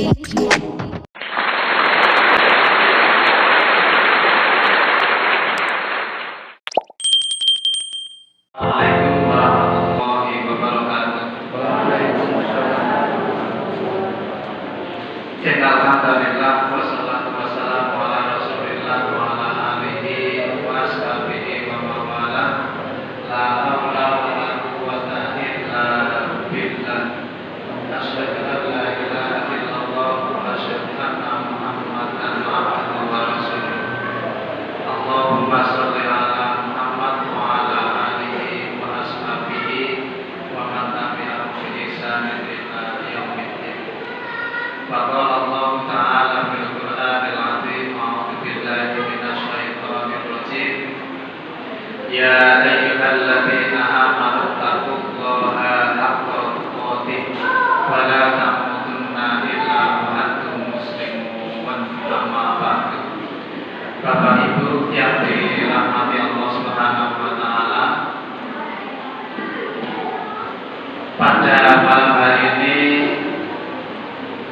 Assalamualaikum warahmatullahi wabarakatuh. Alhamdulillah wassalatu wassalamu ala Rasulillah wa ala alihi wa ashabihi wa mawala. La haula wa la quwwata illa billah. Asyhadu an la ilaha illallah wa asyhadu anna Muhammadan abduhu wa rasuluh. Allahumma shalli ala Muhammad wa ala alihi wa ashabihi wa man tabi'ahum bi ihsanin ila yaumiddin. Faqala Allah ta'ala fil Qur'anil 'azim, a'udzu billahi minasy syaithanir rajim. Ya ayyuhalladzina amanu taqullaha haqqa tuqatih wa la tamutunna illa wa antum muslimun. Amma ba'du. Bapak Ibu yang dirahmati Allah Subhanahu wa taala, pada malam hari ini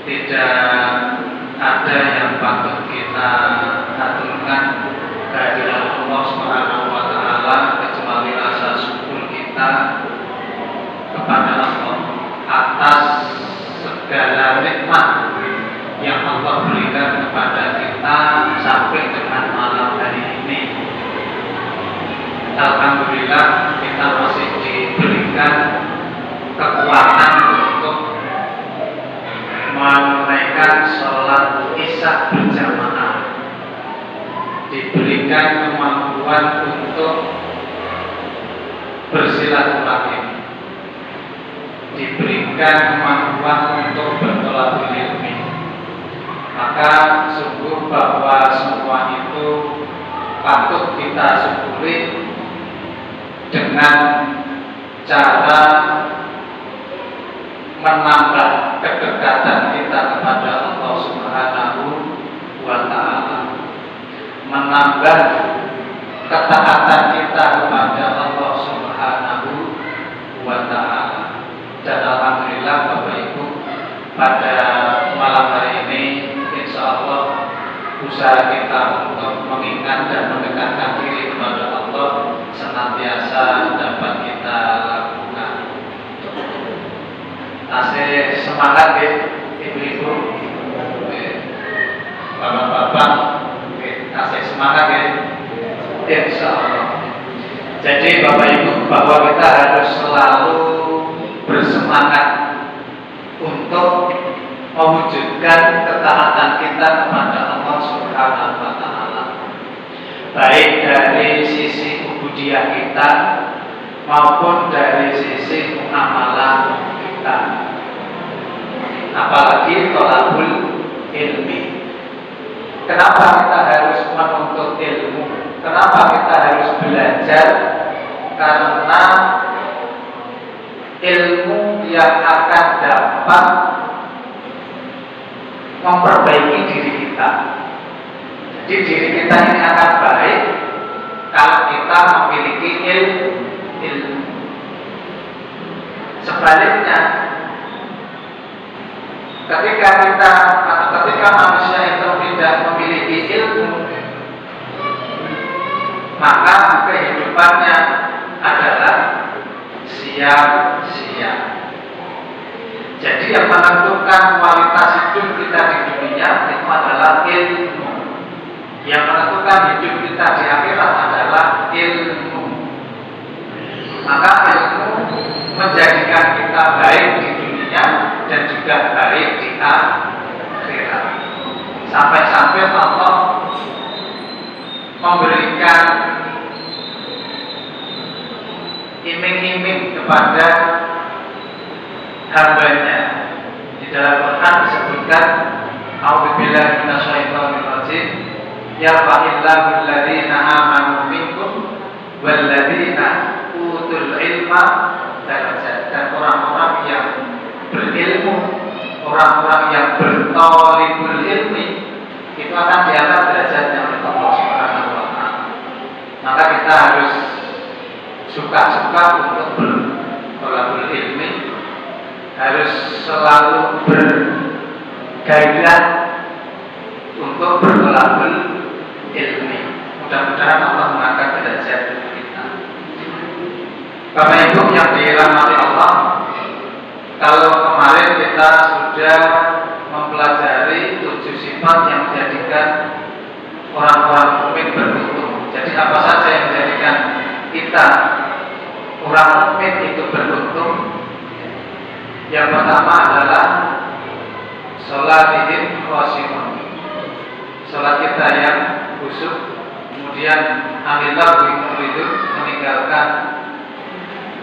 tidak ada yang patut kita aturkan kehadiran Allah Subhanahu wa taala kecuali rasa syukur kita kepada Allah atas segala nikmat yang Allah berikan kepada kita sampai dengan malam hari ini. Alhamdulillah kita masih diberikan kekuatan untuk menunaikan sholat isya berjamaah, diberikan kemampuan untuk bersilaturahim, diberikan kemampuan untuk bertolak ilmi. Maka sungguh bahwa semua itu patut kita syukuri dengan cara menambah kedekatan kita kepada Allah Subhanahu wa taala, menambah ketaatan kita kepada Allah Subhanahu wa taala. Dan alhamdulillah Bapak Ibu, pada malam hari ini insyaallah usaha kita untuk mengingat dan mendekatkan diri kepada Allah senantiasa dapat kita lakukan. Asih semangat ya ibu-ibu, bapak-bapak, asih semangat ya, insyaallah. Jadi Bapak Ibu, bahwa kita harus selalu bersemangat untuk mewujudkan ketaatan kita kepada Allah Subhanahu wa taala, baik dari sisi ubudiyah kita maupun dari sisi muamalah kita. Apalagi thalabul ilmi. Kenapa kita harus menuntut ilmu? Kenapa kita harus belajar? Karena ilmu yang akan dapat memperbaiki diri kita. Jadi diri kita ini akan baik kalau kita memiliki ilmu. Sebaliknya, ketika manusia itu tidak memiliki ilmu, maka kehidupannya adalah sia-sia. Jadi yang menentukan kualitas hidup kita di dunia itu adalah ilmu. Yang menentukan hidup kita di akhirat adalah ilmu. Maka ilmu menjadikan kita baik di dunia dan juga baik di akhirat. Sampai-sampai Allah memberikan iming-iming kepada hambanya. Di dalam Quran disebutkan, a'udzubillahi minasyaitonir rajim, yarfa'illahu alladziina aamanu minkum walladzina utul ilma darajat. Dan orang-orang yang berilmu, orang-orang yang berthalibul ilmi itu akan diangkat derajatnya oleh Allah Subhanahu wa taala. Maka kita harus suka-suka untuk berthalabul ilmi, harus selalu gairah untuk bertolabul ilmi. Mudah-mudahan Allah mengangkat derajat kita. Bapak Ibu yang dirahmati Allah, kalau kemarin kita sudah mempelajari 7 sifat yang menjadikan orang-orang mukmin beruntung. Jadi apa saja yang menjadikan kita orang mukmin itu beruntung? Yang pertama adalah sholatihim khoshi'un, sholat kita yang khusyuk. Kemudian amillahu itu meninggalkan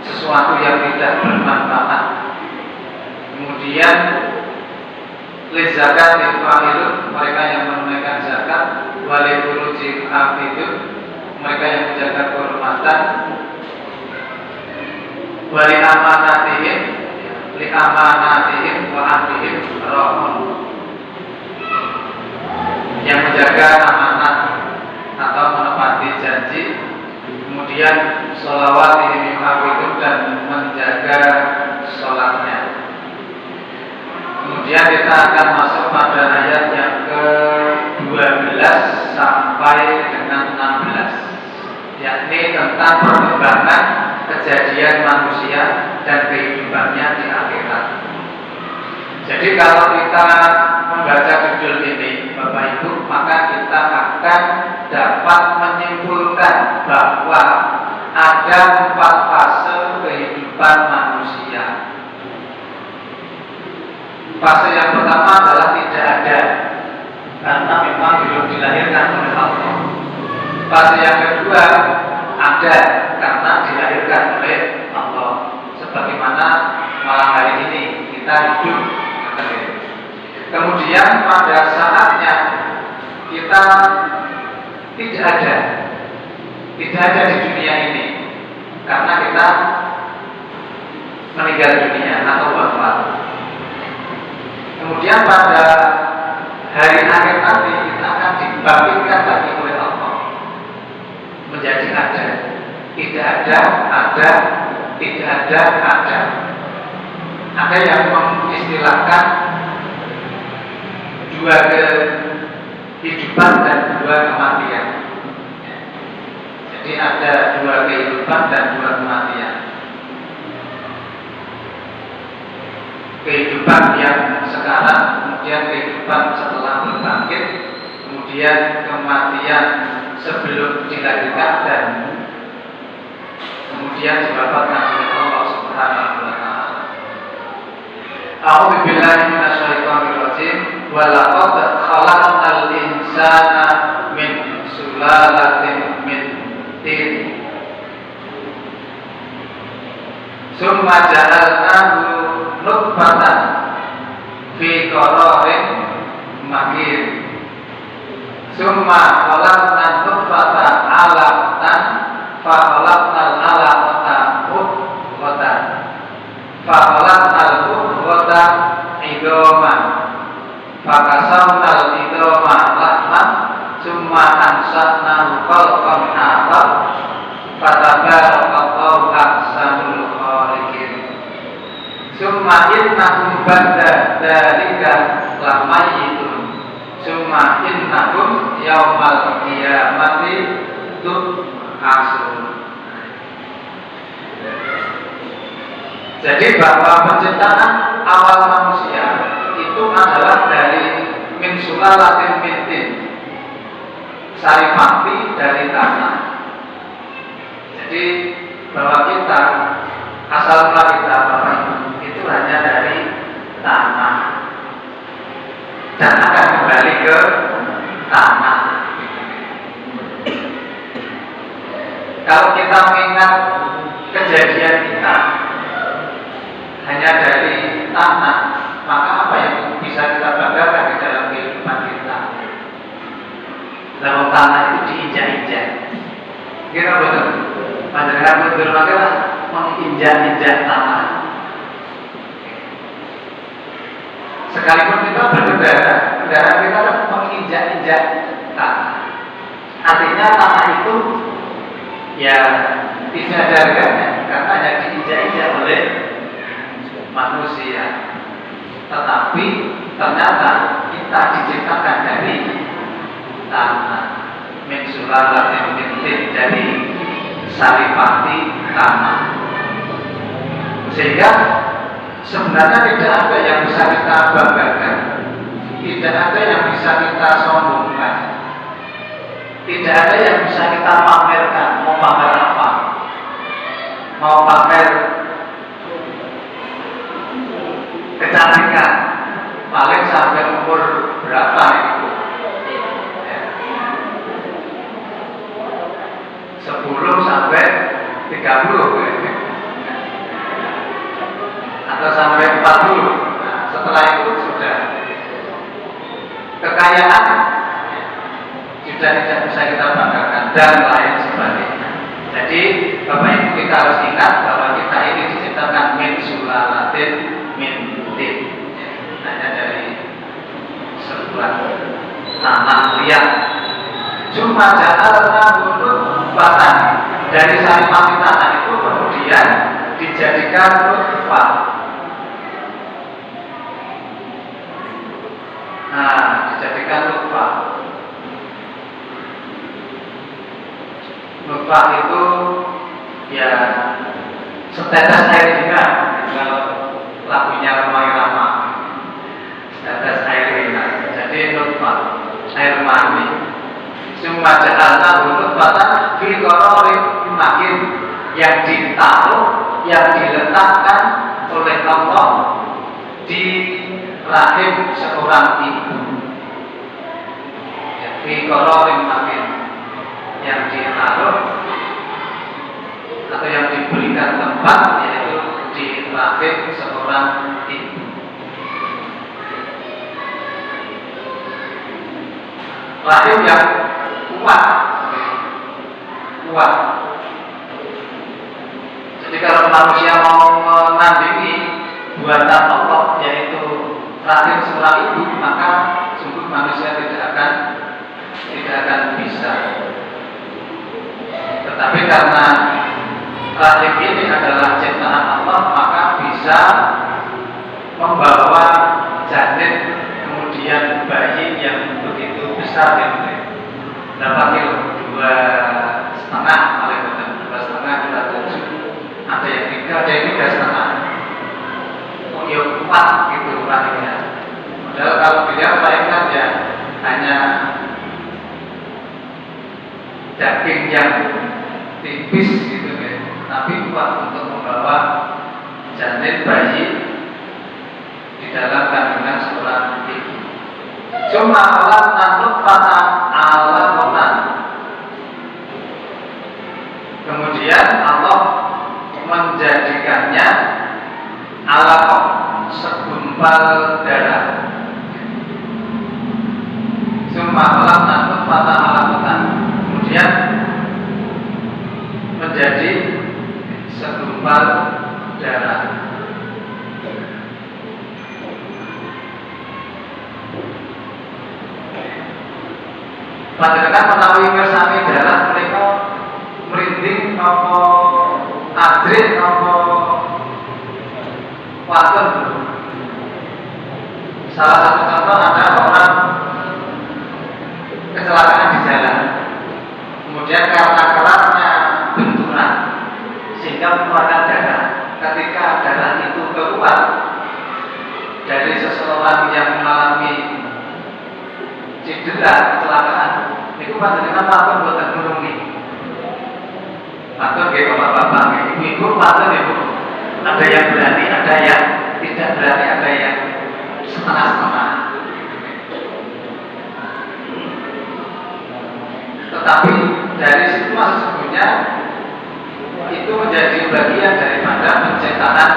sesuatu yang tidak bermanfaat. Kemudian lizakat itu mereka yang menunaikan zakat, walifuruji itu mereka yang menjaga kehormatan, wali amanatihim li amanatihim wa ahdihim rahman, yang menjaga amanat atau menepati janji. Kemudian sholawatihim itu dan menjaga sholatnya. Kemudian kita akan masuk pada ayat yang ke-12 sampai dengan 16, yakni tentang perkembangan kejadian manusia dan kehidupannya di akhirat. Jadi kalau kita membaca judul ini, Bapak Ibu, maka kita akan dapat menyimpulkan bahwa ada 4 fase kehidupan manusia. Fase yang pertama adalah tidak ada, karena memang belum dilahirkan oleh Allah. Fase yang kedua ada, karena dilahirkan oleh Allah. Sebagaimana malam hari ini kita hidup. Kemudian pada saatnya kita tidak ada di dunia ini, karena kita meninggal dunia atau wafat. Kemudian pada hari akhir nanti kita akan dibangkitkan lagi oleh Allah menjadi ada, tidak ada, ada, tidak ada, ada. Ada yang mengistilahkan 2 kehidupan dan 2 kematian. Jadi ada 2 kehidupan dan 2 kematian. Kehidupan yang sekarang, kemudian kehidupan setelah berbangkit, kemudian kematian sebelum dilahirkan, dan kemudian diwafatkan oleh Allah Subhanahu wa taala. A'udzu billahi minasyaitonir rajim. Wa laqad khalaqnal insana min sulalatin min tin. Summa ja'alnahu nutfatan fi qararin makin. Summa khalaqna nutfata 'alaqatan fa khalaqnal 'alaqata mudghatan fa khalaqnal mudghata idhaman fa kasamnal idhama lahman summa ansatnahu khalqan akhar fa tabarakallahu ahsanul khaliqin. Summa innakum ba'da dzalika lamayitun. Summa innakum yaumal qiyamati tub'atsun. Jadi bahwa penciptaan awal manusia itu adalah dari min sulalatin min tin, saripati dari tanah. Jadi bahwa kita asal mula kita Bapak Ibu itu hanya dari tanah dan akan kembali ke tanah. Kalau kita mengingat kejadian kita hanya dari tanah, maka apa yang bisa kita banggakan di dalam kehidupan kita? Dalam tanah itu diinjak-injak. Kira betul? Panjangan betul maka menginjak-injak tanah. Sekalipun kita berkendara, kendaraan kita menginjak-injak tanah. Artinya tanah itu ya tidak ada harganya, karena hanya diinjak-injak oleh manusia. Tetapi ternyata kita diciptakan dari tanah, min sulalatin min tin, dari saripati tanah. Sehingga sebenarnya tidak ada yang bisa kita banggakan, tidak ada yang bisa kita sombongkan, tidak ada yang bisa kita pamerkan. Mau pamer apa? Mau pamer kecantikan, paling sampai umur berapa itu? 10 sampai 30 atau sampai 40. Nah, setelah itu sudah kekayaan sudah tidak bisa kita banggakan dan lain sebagainya. Jadi Bapak Ibu, kita harus ingat bahwa kita ini diciptakan min sulalatin min tin, hanya dari sebuah tanah liat. Cuma ja'alna nutfatan, dari saripati tanah itu kemudian dijadikan nutfah. Nah, dijadikan nutfah. Nutfah itu ya setetes air juga, kalau lagunya Romai Rama, setetes air ringan. Jadi nutfah, air mani. Cuma ja'alna nutfatan fi qararin makin, yang ditaruh, yang diletakkan oleh Allah di rahim seorang ibu. Fi qararin makin, yang ditaruh atau yang diberikan tempat, yaitu di rahim seorang ibu. Rahim yang kuat. Jadi kalau manusia mau menandingi buatan Allah, yaitu rahim seorang ibu, maka sungguh manusia tidak akan bisa. Tetapi karena rahim ini adalah ciptaan Allah, maka bisa membawa janin, kemudian bayi yang begitu besar, berapa kilo? 2,5, paling benar 2,5, 2,7. Ada yang 3, ada yang 3,5. Oh ya, kuat gitu rahimnya. Padahal kalau dia bayangkan ya hanya daging yang tipis gitu ya, tapi kuat untuk membawa janin bayi di dalam kandungan seorang ibu. Cuma alat nanut pada alamonan. Kemudian Allah menjadikannya alaqah, segumpal darah. Cuma alat nanut pada alamonan. Kemudian menjadi segumpal darah. Panjenengan menawi mirsani darah mereka merinding nopo adrit nopo waten. Salah satu contoh ada orang kecelakaan di jalan, kemudian karena kerasnya benturan sehingga mengeluarkan darah. Ketika darah itu keluar dari seseorang yang mengalami cedera kecelakaan, itu panjenengan patut buatan nulungi. Patut nggih bapak-bapak, ibu-ibu patut ya Bu. Ada yang berani, ada yang tidak berani, ada yang setengah-setengah. Tetapi dari situ sesungguhnya itu menjadi bagian daripada penciptaan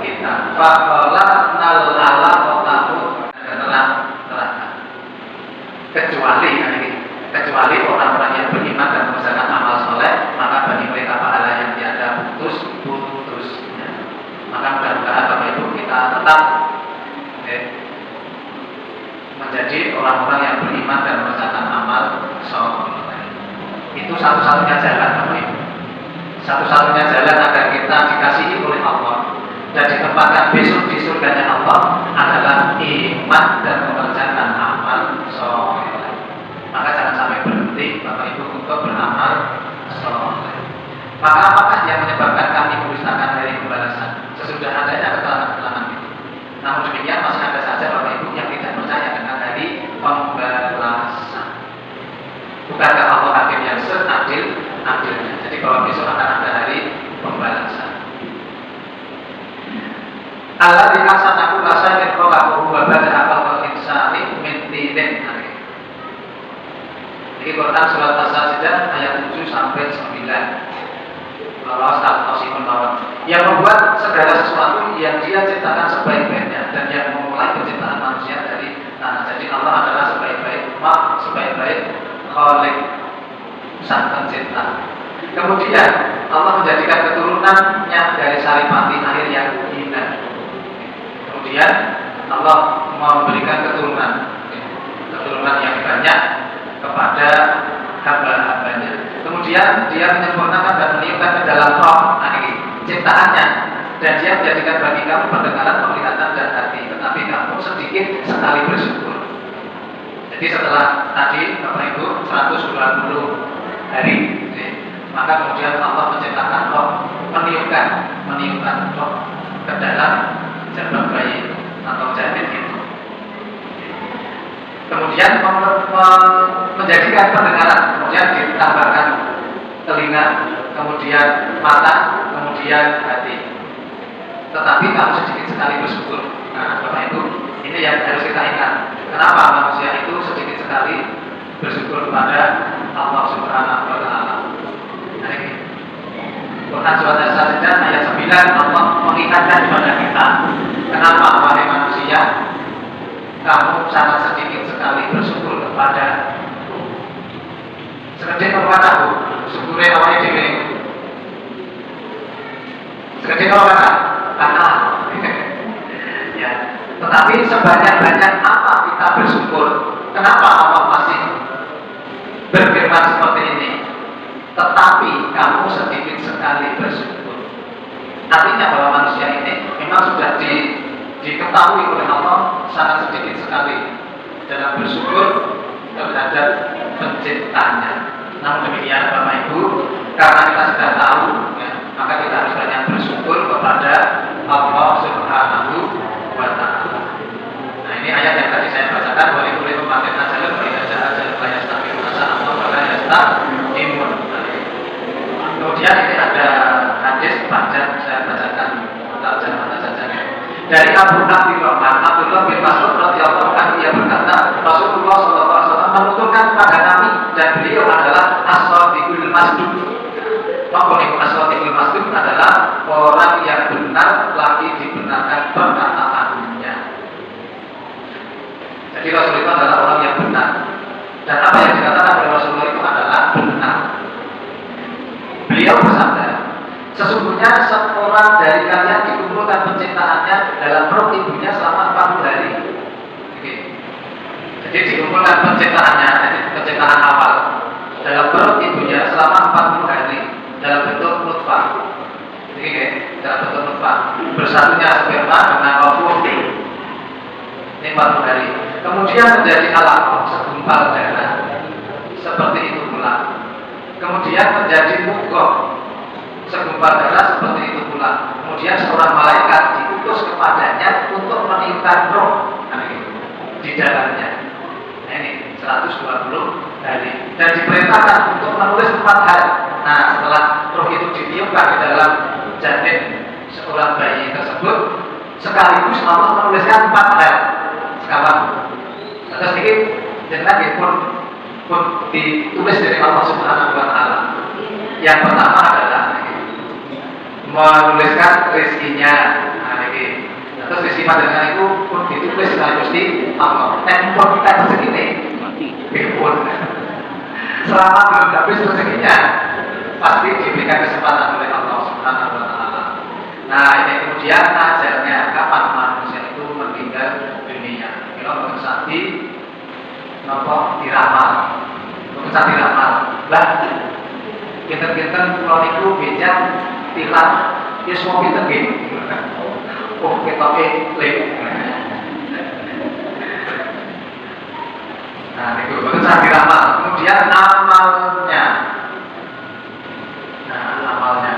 kita. Faqala nal ala qatahu adalah neraka. Kecuali orang-orang yang beriman dan mengerjakan amal soleh, maka bagi mereka pahala yang tiada putus-putusnya. Maka mudah-mudahan Bapak Ibu kita tetap menjadi orang-orang yang beriman dan mengerjakan amal soleh. Itu satu-satunya jalan Bapak Ibu. Satu-satunya jalan agar kita dikasihi oleh Allah dan ditempatkan besok di surganya Allah adalah iman dan mengerjakan amal soleh. Maka jangan sampai berhenti Bapak Ibu untuk beramal soleh. Maka apakah yang menyebabkan kami mendustakan hari pembalasan? Sesudah adanya keterangan-keterangan itu. Namun demikian masih ada saja Bapak Ibu yang tidak percaya dengan hari pembalasan. Bukankah Allah hakim yang seadil-adilnya? Jadi bahwa besok akan ada hari pembalasan. Allah dikasih aku rasa yang kau lakukan pada akal insani mentinin. Jadi Quran surat As-Sajdah ayat 7 sampai 9. Yang membuat segala sesuatu yang Dia ciptakan sebaik-baiknya dan yang memulai penciptaan manusia dari tanah. Jadi Allah adalah sebaik-baik Khalik, sang pencipta. Kemudian Allah menjadikan keturunannya dari saripati air yang hina. Kemudian Allah memberikan keturunan yang banyak kepada hamba-hambanya. Kemudian Dia menyempurnakan dan meniupkan ke dalam roh ciptaannya, dan Dia menjadikan bagi kamu pendengaran, penglihatan dan hati. Tetapi kamu sedikit sekali bersyukur. Jadi setelah tadi Bapak Ibu 120 hari, maka kemudian Allah menciptakan roh, meniupkan roh ke dalam janin bayi atau janin itu. Kemudian menjadikan pendengaran, kemudian ditambahkan telinga, kemudian mata, kemudian hati. Tetapi kamu sedikit sekali bersyukur. Nah, Bapak Ibu, ini yang harus kita ingat. Kenapa manusia itu sedikit sekali bersyukur kepada Allah Subhanahu wa Ta'ala? Nah, ini Quran surat As-Sajdah ayat 9, Allah mengingatkan kepada kita, kenapa wahai manusia, kamu sangat sedikit sekali bersyukur kepada sekedip kepada aku, syukurnya awalnya dewe. Sekedip kepada anak. Ya. Tetapi sebanyak-banyak apa kita bersyukur? Kenapa Allah masih berfirman seperti ini? Tetapi kamu sedikit sekali bersyukur. Artinya bahwa manusia ini memang sudah diketahui oleh Allah sangat sedikit sekali dalam bersyukur terhadap penciptanya. Namun demikian Bapak Ibu, karena kita sudah tahu, ya, maka kita harus banyak bersyukur kepada Allah Subhanahu wa Ta'ala. Nah, ini ayat yang tadi saya bacakan, boleh memakai najalul tidak jahat banyak tapi rasa Allah banyak imun. Kemudian ini ada hadis panjang saya bacakan terjemahan saja. Dari Abdullah bin Mas'ud radhiyallahu anhu, ia berkata, Rasulullah SAW menuturkan kepada kami, dan beliau adalah as-shadiqul masduq. As-shadiqul masduq adalah orang yang benar lagi dibenarkan perkataannya. Jadi Rasulullah adalah orang yang benar, dan apa yang dikatakan oleh Rasulullah itu adalah benar. Beliau bersabda, sesungguhnya seorang dari kalian dikumpulkan penciptaannya dalam perut ibunya selama 40 hari. Jadi dikumpulkan penciptaannya, penciptaan awal dalam perut ibunya selama 40 hari dalam bentuk nutfah. Jadi dalam bentuk nutfah. Bersatunya sperma dengan ovum. Ini 40 hari. Kemudian menjadi alaqah, segumpal darah. Seperti itu pula. Kemudian menjadi mudghah, segumpal darah seperti itu pula. Kemudian seorang malaikat diutus kepadanya untuk meniupkan roh di dalamnya. Nah, ini 120 hari dan diperintahkan untuk menulis 4 hal. Nah, setelah roh itu ditiupkan di dalam janin seorang bayi tersebut, sekaligus Allah menuliskan 4 hal. Sekarang, terus sedikit jangan pun ditulis dari Allah Subhanahu wa Ta'ala. Yang pertama adalah menuliskan rezekinya. Nah, ini. Terus rezeki panjenengan itu pun ditulis sekaligus di Allah. Pun kita rezeki ini, pun selama belum habis rezekinya, pasti diberikan kesempatan oleh Allah Subhanahu wa Ta'ala. Nah, ini kemudian ajalnya, kapan manusia itu meninggal dunia. Kalau mengesati nopo diramal, lah kita pulau itu bejat tilang, ya semua kita gini. Oh, kita ditoke link. Nah, itu saya diramal. Kemudian amalnya. Nah, amalnya.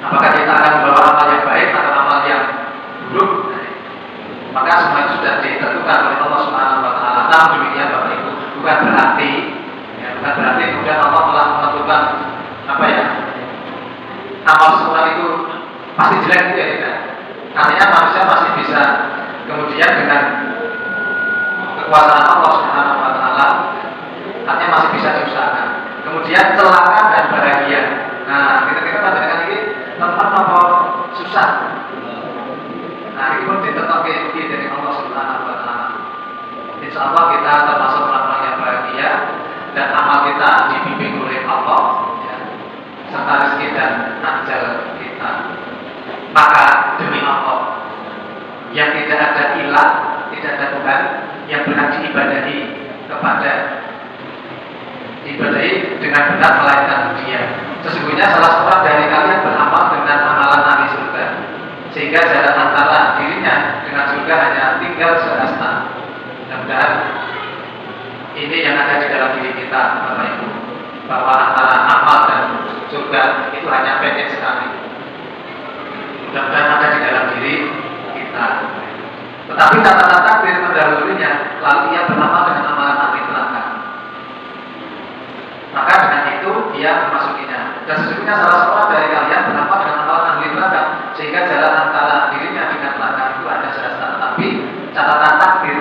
Apakah kita akan membawa amal yang baik atau amal yang buruk? Maka semua itu sudah ditentukan oleh Allah Subhanahu wa taala. Namun demikian Bapak Ibu, bukan berarti kemudian Allah telah menentukan amal seseorang itu pasti jelek, itu ya tidak. Artinya manusia masih bisa kemudian dengan kekuasaan Allah Subhanahu wa taala, artinya masih bisa diusahakan. Kemudian celaka dan bahagia. Nah, kita panjenengan ini tempat apa susah. Nah, ini pun ditetokke dari Allah Subhanahu wa taala. Insyaallah kita termasuk orang-orang yang bahagia dan amal kita dibimbing oleh Allah, ya, serta rezeki dan ajal kita. Maka demi Allah yang tidak ada ilah, tidak ada Tuhan yang berhak diibadahi dengan benar melainkan Dia. Sesungguhnya salah seorang dari kalian beramal dengan amalan ahli surga, sehingga jarak antara dirinya dengan surga hanya tinggal sehasta. Mudah-mudahan ini yang ada di dalam diri kita, Bapak Ibu, bahwa antara amal dan surga itu hanya pendek sekali. Mudah-mudahan ada di dalam diri kita. Tetapi catatan takdir mendahulunya, lalu ia beramal dengan amalan ahli neraka. Maka dengan itu dia memasukinya. Dan sesungguhnya salah seorang dari kalian beramal dengan amalan ahli neraka, sehingga jalan antara dirinya dengan neraka itu ada sehasta. Tapi catatan takdir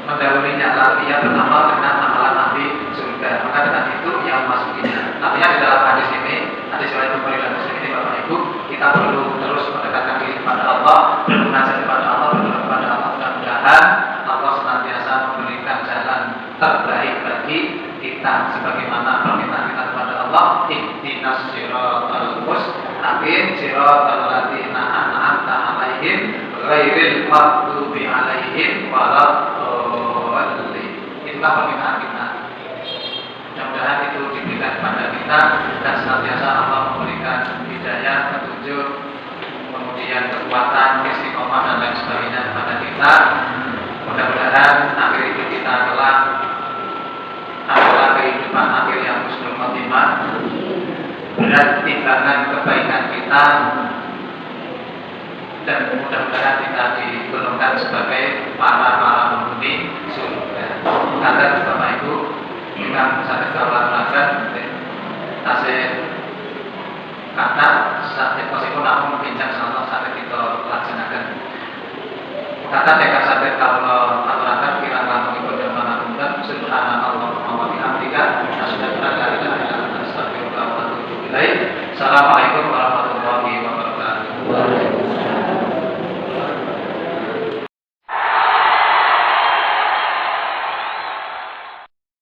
mendahulunya, lalu ia beramal dengan amalan ahli surga. Maka dengan itu ia memasukinya. Artinya di dalam hadis ini, hadis riwayat Bukhari dan Muslim ini, Bapak Ibu, kita perlu terus mendekatkan diri kepada Allah, bermunajat kepada Allah, berdoa kepada Allah. Mudah-mudahan Allah senantiasa memberikan jalan terbaik bagi kita, sebagaimana permintaan kita kepada Allah, ihdinas siratal mustaqim siratal ladzina an'amta 'alaihim ghairil maghdubi 'alaihim waladdallin. Itulah permintaan kita. Mudah-mudahan itu diberikan kepada kita dan senantiasa Allah memberikan hidayah, petunjuk, kemudian kekuatan, istiqomah dan lain sebagainya kepada kita. Mudah-mudahan akhir hidup kita adalah kehidupan akhir yang husnul khotimah, berat timbangan kebaikan kita, dan mudah-mudahan kita digolongkan sebagai para penghuni surga. Kata Bapak Ibu, dengan sakit kawat-kawat tasih kata sakit meskipun aku membincang sama sakit itu laksanakan. Kata dekat sakit kalau aturakan kirang mengikut zaman Tuhan subhanallah wa bihamdika asyhadu an la ilaha illa anta astaghfiruka wa atubu ilaik. Assalamualaikum warahmatullahi wabarakatuh.